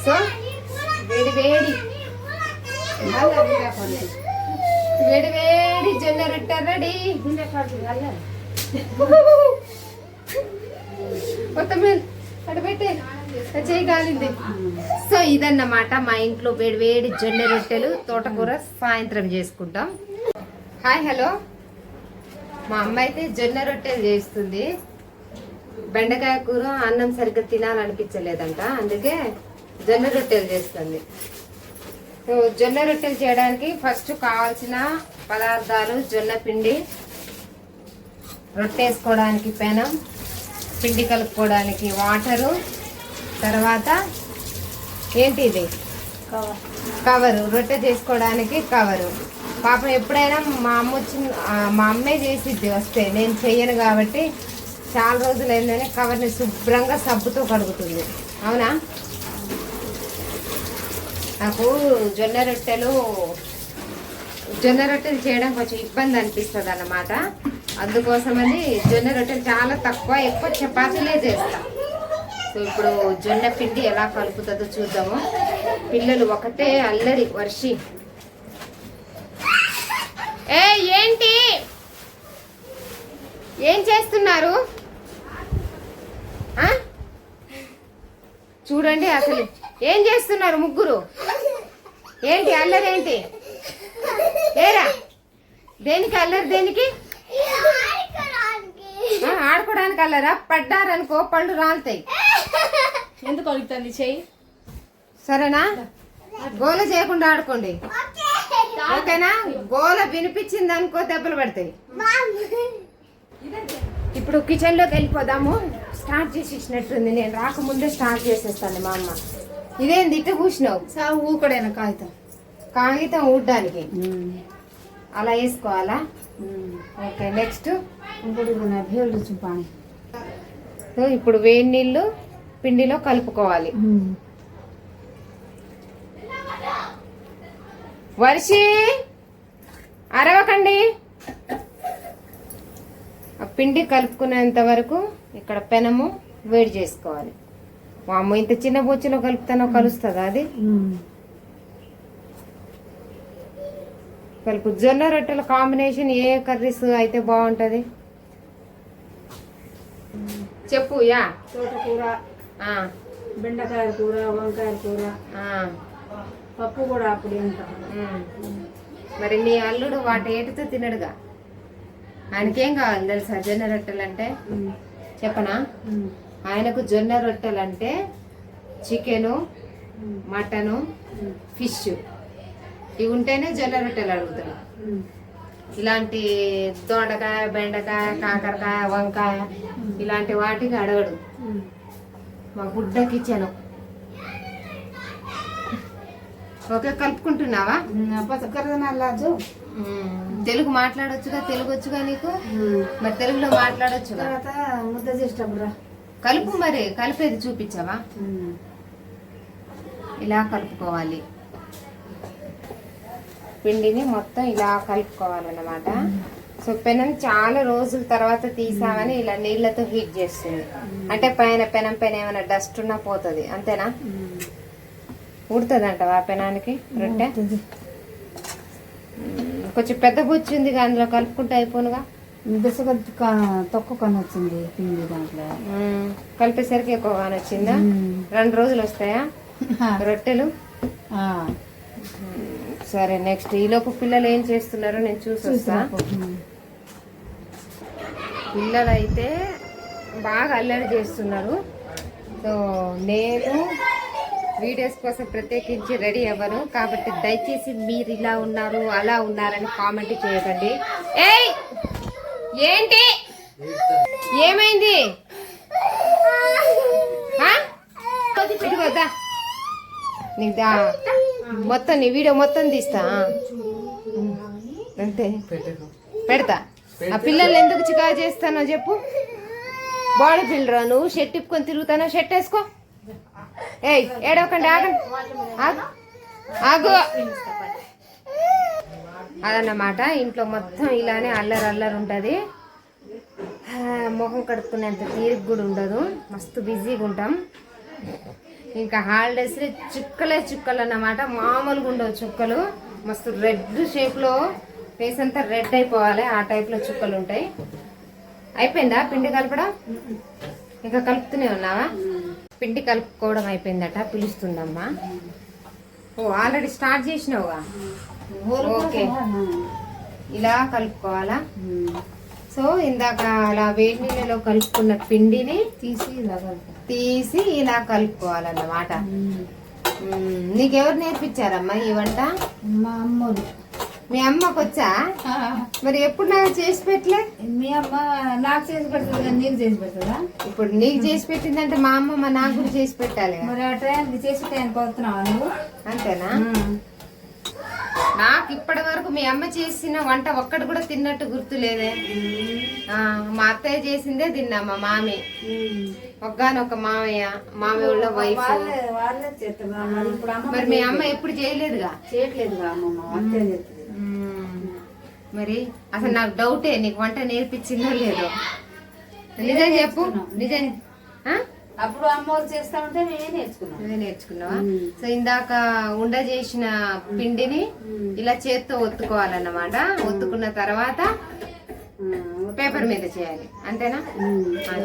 So వేడి వేడి వేడి వేడి జొన్న రొట్టె రెడీ. మొత్తం అటు పెట్టే చేయగలింది. సో ఇదన్నమాట మా ఇంట్లో వేడి వేడి జొన్న రొట్టెలు తోటకూర సాయంత్రం చేసుకుంటాం. హాయ్ హలో, మా అమ్మ అయితే జొన్న రొట్టెలు చేస్తుంది. బెండకాయ కూర అన్నం సరిగ్గా తినాలనిపించలేదంట, అందుకే జొన్న రొట్టెలు చేస్తుంది. సో జొన్న రొట్టెలు చేయడానికి ఫస్ట్ కావాల్సిన పదార్థాలు: జొన్న పిండి, రొట్టె వేసుకోవడానికి పెనం, పిండి కలుపుకోవడానికి వాటరు, తర్వాత ఏంటి ఇది కవరు, రొట్టె చేసుకోవడానికి కవరు. పాపం ఎప్పుడైనా మా అమ్మే చేసిద్ది, వస్తే నేను చెయ్యను కాబట్టి చాలా రోజులు అయిందని కవర్ని శుభ్రంగా సబ్బుతో కడుగుతుంది. అవునా? నాకు జొన్న రొట్టెలు చేయడం కొంచెం ఇబ్బంది అనిపిస్తుంది అన్నమాట. అందుకోసమని జొన్న రొట్టెలు చాలా తక్కువ, ఎక్కువ చపాతీలే చేస్తా. సో ఇప్పుడు జొన్న పిండి ఎలా కలుపుతుందో చూద్దాము. పిల్లలు ఒకటే అల్లరి. వర్షి ఏంటి ఏం చేస్తున్నారు? చూడండి అసలు ఏం చేస్తున్నారు ముగ్గురు. ఏంటి అల్లరి? ఏంటి ఏరా? దేనికి అల్లరి? దేనికి? ఆడుకోవడానికి అల్లరా? పడ్డారనుకో పళ్ళు రాలుతాయి. ఎందుకు అడుగుతుంది చెయ్యి? సరేనా? గోల చేయకుండా ఆడుకోండి, ఓకేనా? గోల వినిపించింది అనుకో దెబ్బలు పడతాయి. ఇప్పుడు కిచెన్ లోకి వెళ్ళిపోదాము. స్టార్ట్ చేసి ఇచ్చినట్టుంది, నేను రాకముందే స్టార్ట్ చేసేస్తాను. మా అమ్మ ఇదేంది ఇట్ట కూర్చున్నావు? ఊకడైనా కాగితం ఊడ్డానికి అలా వేసుకోవాలా? ఓకే, నెక్స్ట్ సో ఇప్పుడు వేడి నీళ్ళు పిండిలో కలుపుకోవాలి. వర్షి అరవకండి. పిండి కలుపుకునేంత వరకు ఇక్కడ పెనము వేడి చేసుకోవాలి. అమ్మ ఇంత చిన్న బొచ్చులో కలుపుతానో కలుస్తుందా? అది కలుపు. జొన్న రొట్టెల కాంబినేషన్ ఏ కర్రీస్ అయితే బాగుంటది చెప్పు. యా తోటకూర, బెండకాయ కూర, వంకాయ కూర, పప్పు కూడా అప్పుడు ఇంకా. మరి నీ అల్లుడు వాటేటితో తినడుగా, ఆయనకేం కావాలి తెలుసా? జొన్న రొట్టెలు అంటే చెప్పనా? ఆయనకు జొన్న రొట్టెలు అంటే చికెను, మటను, ఫిష్ ఇవి ఉంటేనే జొన్న రొట్టెలు అడుగుతాడు. ఇలాంటి దొండకాయ, బెండకాయ, కాకరకాయ, వంకాయ ఇలాంటి వాటికి అడగడు. మా గుడ్డ కిచెను. ఓకే, కలుపుకుంటున్నావా? తెలుగు మాట్లాడొచ్చుగా? తెలుగు వచ్చుగా నీకు? మరి తెలుగులో మాట్లాడొచ్చుగా? ముద్ద చేసేటప్పుడు కలుపు. మరి కలిపేది చూపించావా? ఇలా కలుపుకోవాలి. పిండిని మొత్తం ఇలా కలుపుకోవాలన్నమాట. సో పెనం చాలా రోజుల తర్వాత తీసామని ఇలా నీళ్లతో హీట్ చేస్తుంది. అంటే పెనం పైన ఏమైనా డస్ట్ ఉన్నా పోతుంది, అంతేనా? ఉడుతుంది అంటవా పెనానికి రొట్టె? కొంచెం పెద్ద బుచ్చి ఉంది, అందులో కలుపుకుంటే అయిపోనుగా. తక్కువ కాని వచ్చింది పిండి, దాంట్లో కలిపేసరికి ఎక్కువ కాని వచ్చిందా? 2 రోజులు వస్తాయా రొట్టెలు? సరే, నెక్స్ట్ ఈలోపు పిల్లలు ఏం చేస్తున్నారో నేను చూసి వస్తా. పిల్లలు అయితే బాగా అల్లరి చేస్తున్నారు. సో నేను వీడియోస్ కోసం ప్రత్యేకించి రెడీ అవ్వను కాబట్టి దయచేసి మీరు ఇలా ఉన్నారు అలా ఉన్నారని కామెంట్ చేయకండి. ఏయ్ ఏంటి? ఏమైంది? ఇదిగోదా నీకు మొత్తం నీ వీడియో మొత్తం తీస్తా. అంతే పెడతా. ఆ పిల్లల్ని ఎందుకు చికాకు చేస్తానో చెప్పు. బాడీ బిల్డరా నువ్వు? షర్ట్ ఇప్పుకొని తిరుగుతానో? షర్ట్ వేసుకో. ఏయ్ ఏడవకండి, ఆగండి, ఆగు. అదన్నమాట. ఇంట్లో మొత్తం ఇలానే అల్లరి ఉంటుంది. ముఖం కడుక్కునేంత తీరిక కూడా ఉండదు, మస్తు బిజీగా ఉంటాం. ఇంకా హాలిడేస్ చుక్కలే చుక్కలు అన్నమాట. మామూలుగా ఉండవు చుక్కలు, మస్తు రెడ్ షేప్లో ఫేస్ అంతా రెడ్ అయిపోవాలి, ఆ టైప్లో చుక్కలు ఉంటాయి. అయిపోయిందా పిండి కలపడం? ఇంకా కలుపుతూనే ఉన్నావా? పిండి కలుపుకోవడం అయిపోయిందట, పిలుస్తుందమ్మా. ఓ ఆల్రెడీ స్టార్ట్ చేసినావుగా. ఓకే, ఇలా కలుపుకోవాలా? సో ఇందాక అలా వేడి నీళ్ళలో కలుపుకున్న పిండిని తీసి ఇలా కలుపుకోవాలన్నమాట. నీకెవరు నేర్పించారమ్మా ఈ వంట? మా అమ్మోడు. మీ అమ్మకు వచ్చా? మరి ఎప్పుడు నాకు చేసి పెట్టలే? మీ అమ్మ నాకు చేసి పెడుతుంది కానీ నీకు చేసి పెడుతుందా? ఇప్పుడు నీకు చేసి పెట్టిందంటే మా అమ్మమ్మ నాకు కూడా చేసి పెట్టాలి. మరి ఆ టైంకి చేసి టైంకి వస్తున్నావా నువ్వు? అంతేనా? నాకు ఇప్పటి వరకు మీ అమ్మ చేసిన వంట ఒక్కటి కూడా తిన్నట్టు గుర్తు లేదే. మా అత్తయ్య చేసిందే తిన్నా, మా మామి ఒక్కనొక్క మామయ్య, మామయ్య వైఫ్. వాళ్ళే చేస్తున్నారు. ఇప్పుడు అమ్మ మరి మీ అమ్మ ఎప్పుడు చేయలేదుగా? చేయట్లేదుగా అమ్మమ్మ, అత్తే చేస్తుంది. మరి అసలు నాకు డౌటే, నీకు వంట నేర్పించిందో లేదో. నిజం చెప్పు, నిజం. అప్పుడు అమ్మ వాళ్ళు చేస్తా ఉంటే నేనే నేర్చుకున్నాను. నువ్వే నేర్చుకున్నావా? సో ఇందాక ఉండ చేసిన పిండిని ఇలా చేత్తో ఒత్తుకోవాలన్నమాట. ఒత్తుకున్న తర్వాత పేపర్ మీద చేయాలి, అంతేనా?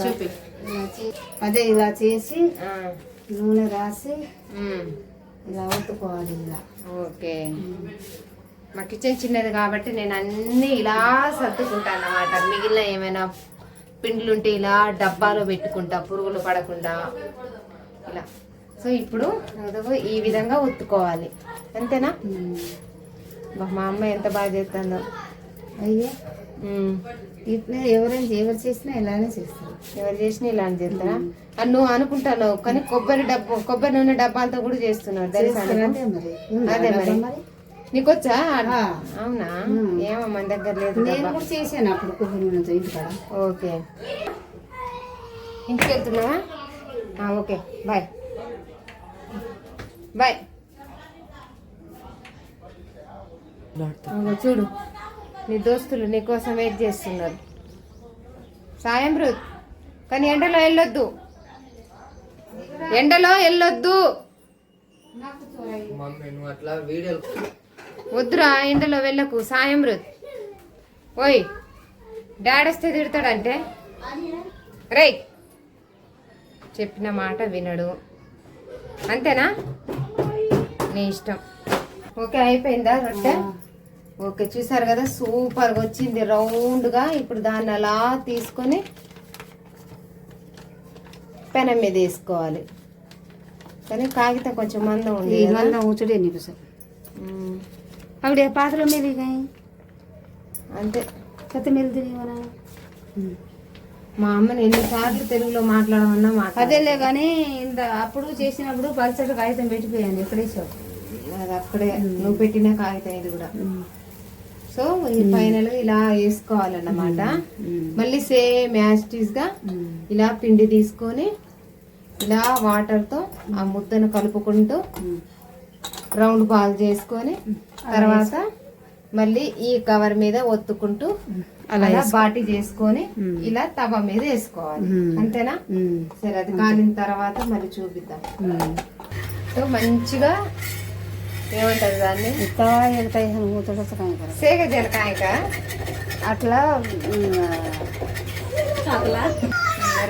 చూపి. అదే ఇలా చేసి నూనె రాసి ఇలా ఒత్తుకోవాలి ఇలా. ఓకే, మా కిచెన్ చిన్నది కాబట్టి నేను అన్ని ఇలా సర్దుకుంటాను అన్నమాట. మిగిలిన ఏమైనా పిండిలు ఉంటే ఇలా డబ్బాలో పెట్టుకుంటా, పురుగులు పడకుండా ఇలా. సో ఇప్పుడు ఈ విధంగా ఒత్తుకోవాలి, అంతేనా? మా అమ్మ ఎంత బాగా చేస్తుందో. అయ్యో, ఇట్లా ఎవరు చేసినా ఇలానే చేస్తారు. ఎవరు చేసినా ఇలానే చేస్తారా? అని నువ్వు అనుకుంటాను, కానీ కొబ్బరి నూనె డబ్బాలతో కూడా చేస్తున్నారు తెలుసా? అదే మరి నీకొచ్చా? అవునా? ఏమో మన దగ్గర లేదు. నేను కూడా చేశాను అప్పుడు కొబ్బరి నూనెతో ఇంటికాడ. ఓకే, ఇంటికి వెళ్తున్నావా? Okay, bye bye. చూడు, నీ దోస్తులు నీకోసం వెయిట్ చేస్తున్నారు. సాయం రుత్, కానీ ఎండలో వెళ్ళొద్దు, ఎండలో వెళ్ళొద్దు. వద్దురా, ఎండలో వెళ్ళకు. సాయం రుత్, ఓయ్ డాడీ వస్తే తిడతాడంటే రై, చెప్పిన మాట వినడు, అంతేనా? నీ ఇష్టం. ఓకే, అయిపోయిందా రొట్టె? ఓకే, చూసారు కదా, సూపర్గా వచ్చింది రౌండ్గా. ఇప్పుడు దాన్ని అలా తీసుకొని పెనం మీద వేసుకోవాలి. కానీ కాగితం కొంచెం మందం ఉంది, మందం ఊచుడే నీకు సార్. అక్కడ పాత్ర మీద అంతే. కొత్తిమీర తిరిగివనా? మా అమ్మని ఎన్నిసార్లు తెలుగులో మాట్లాడమన్నా అదేలే కానీ ఇంత అప్పుడు చేసినప్పుడు పల్చటి కాగితం పెట్టిపోయాను. ఎక్కడేసావు? అది అక్కడే నువ్వు పెట్టిన కాగితం ఇది కూడా. సో ఈ ఫైనల్ ఇలా వేసుకోవాలన్నమాట. మళ్ళీ సేమ్ యాస్టీస్ గా ఇలా పిండి తీసుకొని ఇలా వాటర్ తో ఆ ముద్దను కలుపుకుంటూ రౌండ్ బాల్ చేసుకొని తర్వాత మళ్ళీ ఈ కవర్ మీద ఒత్తుకుంటూ అలా బాటి చేసుకొని ఇలా తవ మీద వేసుకోవాలి, అంతేనా? సరే, అది కాలిన తర్వాత మళ్ళీ చూపిద్దాం. సో మంచిగా ఏమంటారు దాన్ని? సేగ జలకాయక అట్లా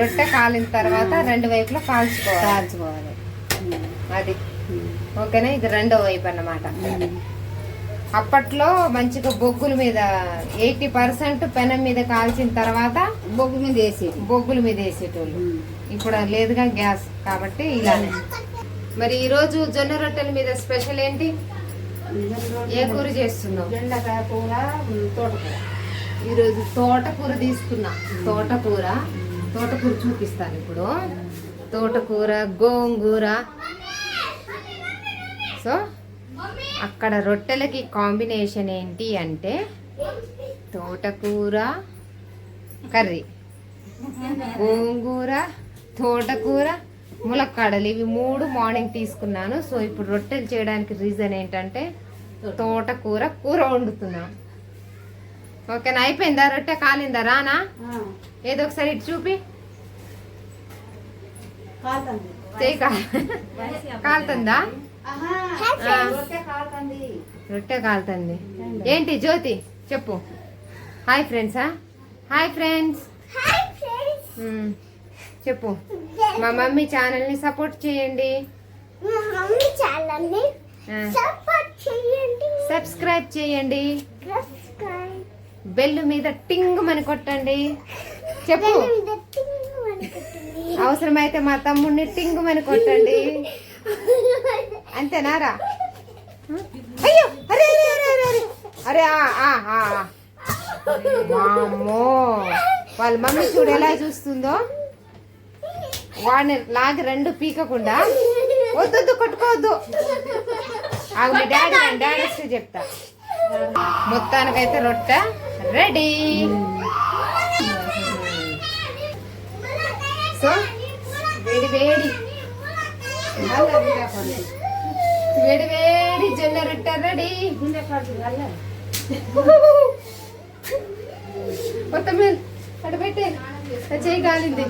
రొట్టె కాలిన తర్వాత రెండు వైపులా కాల్చుకోవాలి. అది ఓకేనా? ఇది రెండో వైపు అన్నమాట. అప్పట్లో మంచిగా బొగ్గుల మీద 80% పెనం మీద కాల్చిన తర్వాత బొగ్గుల మీద వేసేటోళ్ళు. ఇప్పుడు లేదుగా గ్యాస్ కాబట్టి ఇలానే. మరి ఈరోజు జొన్న రొట్టెల మీద స్పెషల్ ఏంటి? ఏ కూర చేస్తున్నావు? బెండకాయ కూర, తోటకూర. ఈరోజు తోటకూర తీసుకున్నా. తోటకూర చూపిస్తాను ఇప్పుడు. తోటకూర, గోంగూర. సో అక్కడ రొట్టెలకి కాంబినేషన్ ఏంటి అంటే తోటకూర కర్రీ, గోంగూర, తోటకూర, ములక్కాడలు. ఇవి 3 మార్నింగ్ తీసుకున్నాను. సో ఇప్పుడు రొట్టెలు చేయడానికి రీజన్ ఏంటంటే తోటకూర కూర వండుతున్నాం. ఓకేనా? అయిపోయిందా? రొట్టె కాలిందా? రానా? ఏదో ఒకసారి ఇటు చూపి. చేయి కాలుతుందా? కాలుతుంది. రొట్టె కాలుతుంది. ఏంటి జ్యోతి చెప్పు. హాయ్ ఫ్రెండ్సా? హాయ్ ఫ్రెండ్స్ చెప్పు. మా మమ్మీ ఛానల్ ని సపోర్ట్ చేయండి. సబ్స్క్రైబ్ చేయండి. బెల్ మీద టింగ్ మని కొట్టండి. చెప్పు. అవసరమైతే మా తమ్ముడిని టింగ్ మని కొట్టండి. అంతేనారా? అయ్యో అరే అరే అరే అరే అరే వామ్మో, వాళ్ళ మమ్మీ చూడు ఎలా చూస్తుందో. వాడిని లాగి రెండు పీకకుండా. వద్దు కొట్టుకోవద్దు. ఆగు, మీ డాడీ వస్తే చెప్తా. మొత్తానికైతే రొట్టె రెడీ. సో వేడి వేడి వేడి వేడి జొన్న రొట్టె రెడీ. మొత్తం అటు పెట్టే చేయి కాలింది.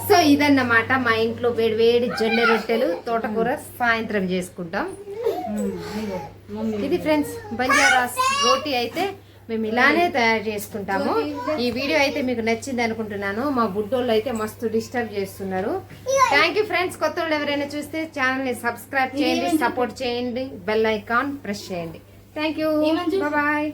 సో ఇదన్నమాట మా ఇంట్లో వేడి వేడి జొన్న రొట్టెలు తోటకూర సాయంత్రం చేసుకుంటాం. ఇది ఫ్రెండ్స్ బంజారాస్ రోటీ అయితే మేము ఇలానే తయారు చేసుకుంటాము. ఈ వీడియో అయితే మీకు నచ్చింది అనుకుంటున్నాను. మా బుడ్డోళ్ళు అయితే మస్తు డిస్టర్బ్ చేస్తున్నారు. Thank you friends. కొత్త వాళ్ళు ఎవరైనా చూస్తే ఛానల్ ని సబ్స్క్రైబ్ చేయండి, సపోర్ట్ చేయండి, బెల్ ఐకాన్ ప్రెస్ చేయండి. Thank you, bye.